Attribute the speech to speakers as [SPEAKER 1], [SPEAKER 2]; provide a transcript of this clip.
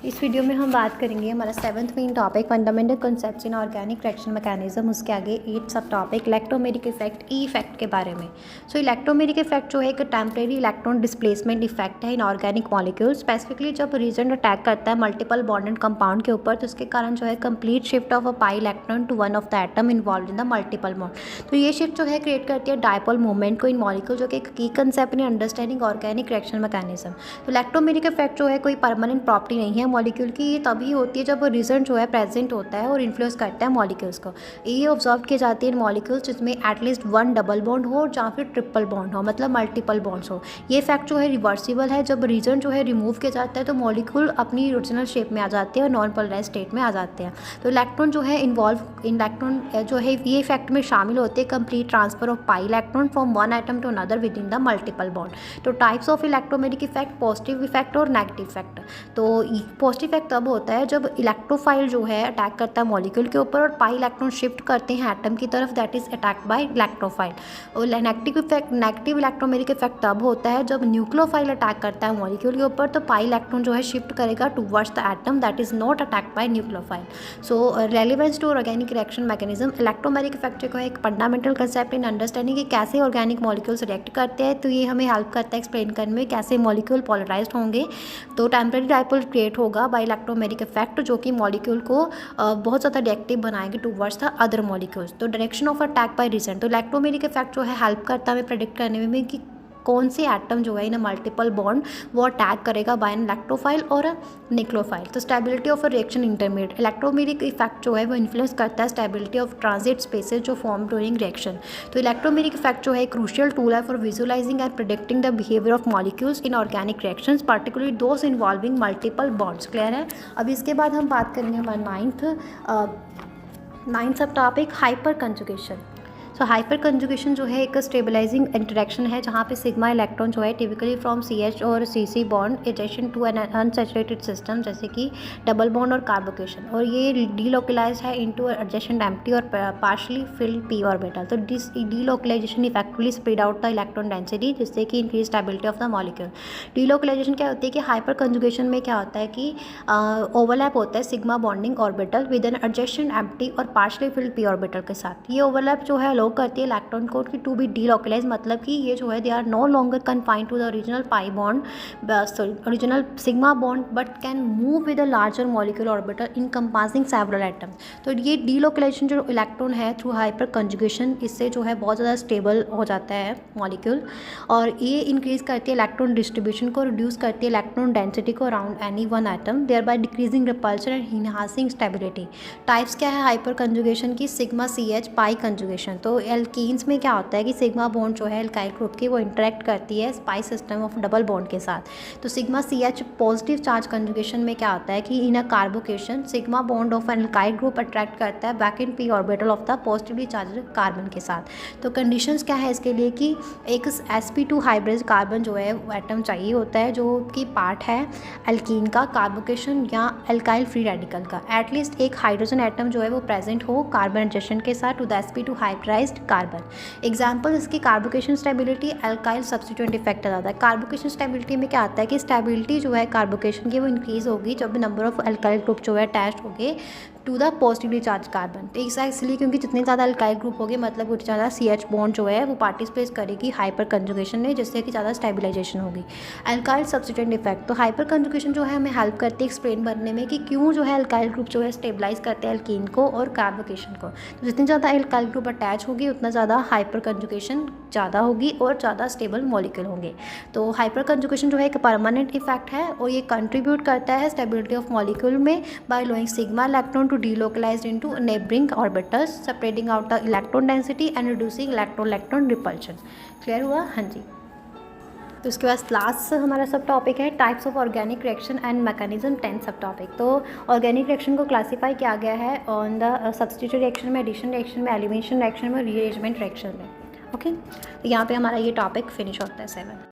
[SPEAKER 1] इस वीडियो में हम बात करेंगे हमारा 7th main topic fundamental concepts in organic reaction mechanism. उसके आगे 8 सब topic electromeric effect E effect के बारे में। इलेक्ट्रोमेरिक इफेक्ट जो है एक टेम्परेरी इलेक्ट्रॉन डिस्प्लेसमेंट इफेक्ट है इन ऑर्गेनिक मॉलिक्यूल। स्पेसिफिकली जब रीजन अटैक करता है मल्टीपल बॉन्डेड कंपाउंड के ऊपर, तो उसके कारण जो है complete shift of a pi electron to one of the atom involve in the multiple bond. तो ये शिफ्ट जो है क्रिएट करती है डायपोल मूवमेंट को इन मॉलिक्यूल, जो कि एक की concept in understanding organic reaction mechanism. तो इलेक्ट्रोमेरिक इफेक्ट जो है कोई परमानेंट प्रॉपर्टी नहीं है मॉलिक्यूल की, ये तभी होती है जब रिजल्ट जो है प्रेजेंट होता है और इन्फ्लुएंस करता है मॉलिक्यूल्स को। ये ऑब्जर्व की जाती है इन मॉलिक्यूल्स जिसमें एटलीस्ट वन डबल बॉन्ड हो या फिर ट्रिपल बॉन्ड हो, मतलब मल्टीपल बॉन्ड्स हो। ये फैक्ट जो है रिवर्सिबल है। जब रीजन जो है रिमूव किया जाता है तो मॉलिक्यूल अपनी ओरिजिनल शेप में आ जाते हैं और नॉन पोलराइज स्टेट में आ जाते हैं। तो इलेक्ट्रॉन जो है इलेक्ट्रॉन जो है ये फैक्ट में शामिल होते हैं complete transfer of pi electron from one atom to another within the multiple bond. तो types of electromeric effect, positive effect और नेगेटिव इफेक्ट। तो पॉजिटिव इफेक्ट तब होता है जब इलेक्ट्रोफाइल जो है अटैक करता है मॉलिक्यूल के ऊपर और पाई इलेक्ट्रॉन शिफ्ट करते हैं एटम की तरफ, that is attacked by electrophile. और नेगेटिव इलेक्ट्रोमेरिक इफेक्ट तब होता है जब न्यूक्लियोफाइल अटैक करता है मॉलिक्यूल के ऊपर, तो पाई इलेक्ट्रॉन जो है शिफ्ट करेगा towards the atom, that is not attacked by nucleophile. So relevance to organic reaction mechanism. Electromeric effect जो है एक फंडामेंटल कंसेप्ट इन अंडरस्टैंडिंग कि कैसे ऑर्गेनिक मॉलिक्यूल्स रिएक्ट करते हैं। तो ये हमें हेल्प करता है एक्सप्लेन करने में कैसे मॉलिक्यूल पोलराइज्ड होंगे। तो टेम्परेरी डायपोल क्रिएट होगा बाय इलेक्ट्रोमेरिक इफेक्ट, जो कि मॉलिक्यूल को बहुत ज़्यादा रिएक्टिव बनाएंगे टुवर्ड्स द अदर मॉलिक्यूल्स। तो direction of attack by reason. तो इलेक्ट्रोमेरिक इफेक्ट जो है हेल्प करता है हमें प्रेडिक्ट करने में कि कौन से एटम जो है इन मल्टीपल बॉन्ड वो अटैक करेगा बाय एन इलेक्ट्रोफाइल और न्यूक्लियोफाइल। तो stability of a reaction intermediate. Electromeric effect जो है वो इन्फ्लुएंस करता है स्टेबिलिटी ऑफ ट्रांजिट स्पेसेस जो फॉर्म ड्यूरिंग रिएक्शन। तो इलेक्ट्रोमेरिक इफेक्ट जो है क्रूशियल टूल है for visualising and predicting the behaviour of molecules in organic reactions, particularly those involving multiple bonds. Clear है। अब इसके बाद हम बात करेंगे हमारा नाइन्थ सब टॉपिक हाइपर कंजुगेशन। सो हाइपर कंजुगेशन जो है एक स्टेबलाइजिंग इंटरेक्शन है जहाँ पे सिग्मा इलेक्ट्रॉन जो है टिपिकली फ्रॉम CH और CC bond adjacent to an unsaturated system, जैसे कि डबल बॉन्ड और कार्बोकेशन, और ये डीलोकलाइज है इनटू एडजेसेंट एम्प्टी और पार्शली फिल्ड p ऑर्बिटल। तो this delocalisation effectively spread out the electron density, जिससे कि increase stability of the molecule. Delocalisation क्या होती है कि हाइपर कंजुगेशन में क्या होता है कि ओवरलैप होता है sigma bonding orbital with an adjacent empty और पार्शली फिल्ड p ऑर्बिटल के साथ। ये ओवरलैप जो है करती है इलेक्ट्रॉन को टू बी डीलोकलाइज, मतलब कि ये जो है they are no longer confined to the original pi bond, original sigma bond, but can move with a larger molecule orbital encompassing several atoms. तो ये डीलोकलाइजेशन जो इलेक्ट्रॉन है थ्रू हाइपर कंजुगेशन, इससे जो है बहुत ज़्यादा स्टेबल हो जाता है मॉलिक्यूल, और ये इंक्रीज करती है इलेक्ट्रॉन डिस्ट्रीब्यूशन को, रिड्यूस करती है इलेक्ट्रॉन डेंसिटी को around any one atom, thereby decreasing repulsion and enhancing stability. Types क्या है हाइपर कंजुगेशन की? Sigma CH pi conjugation. तो एल्कीन्स में क्या होता है कि सिग्मा बॉन्ड जो है एल्काइल ग्रुप की वो इंटरेक्ट करती है pi system of double bond के साथ। तो sigma CH positive charge conjugation में क्या होता है कि in a carbocation sigma bond of an alkyl group attract करता है back in p orbital of the positively charge carbon के साथ। तो कंडीशंस क्या है इसके लिए कि एक sp2 हाइब्रिड कार्बन जो है एटम चाहिए होता है जो कि पार्ट है एल्कीन का, कार्बोकेशन या एल्काइल फ्री रेडिकल का। एटलीस्ट एक हाइड्रोजन एटम जो है वो प्रेजेंट हो कार्बन एडजेसेंट के साथ to the sp2 hybridized carbon. Example इसकी carbocation stability, alkyl substituent effect आ जाता है। कार्बोकेशन स्टेबिलिटी में क्या आता है कि स्टेबिलिटी जो है कार्बोकेशन की वो इंक्रीज होगी जब नंबर ऑफ एल्काइल ग्रुप जो है अटैच होंगे to the positively charge carbon. तो इसलिए क्योंकि जितने ज़्यादा एल्काइल ग्रुप होंगे मतलब उतनी ज़्यादा CH बॉन्ड जो है वो पार्टिसिपेट करेगी हाइपर कंजुगेशन में, जिससे कि ज़्यादा स्टेबिलाइजेशन होगी। Alkyl substituent effect. तो हाइपर कंजुगेशन जो है हमें हेल्प करती है एक्सप्लेन करने में कि क्यों जो है एल्काइल ग्रुप जो है स्टेबलाइज करते हैं एल्कीन को और कार्बोकेशन को। तो जितनी ज़्यादा एल्काइल ग्रुप अटैच होगी उतना ज़्यादा हाइपर कंजुगेशन ज़्यादा होगी और ज़्यादा स्टेबल मॉलिक्यूल होंगे। तो हाइपर कंजुगेशन जो है एक परमानेंट इफेक्ट है और ये कंट्रीब्यूट करता है स्टेबिलिटी ऑफ मॉलिक्यूल में by allowing sigma electron to delocalized into neighboring orbitals, separating out the electron density and reducing electron repulsion। Clear हुआ? हाँ जी। तो उसके बाद लास्ट हमारा सब टॉपिक है types of organic reaction and mechanism, 10th सब टॉपिक। तो ऑर्गेनिक रिएक्शन को क्लासीफाई किया गया है ऑन द सब्स्टिट्यूशन रिएक्शन में, एडिशन रिएक्शन में, एलिमिनेशन रिएक्शन में, रीअरेंजमेंट रिएक्शन में। ओके, तो यहाँ पे हमारा ये टॉपिक फिनिश होता है 7।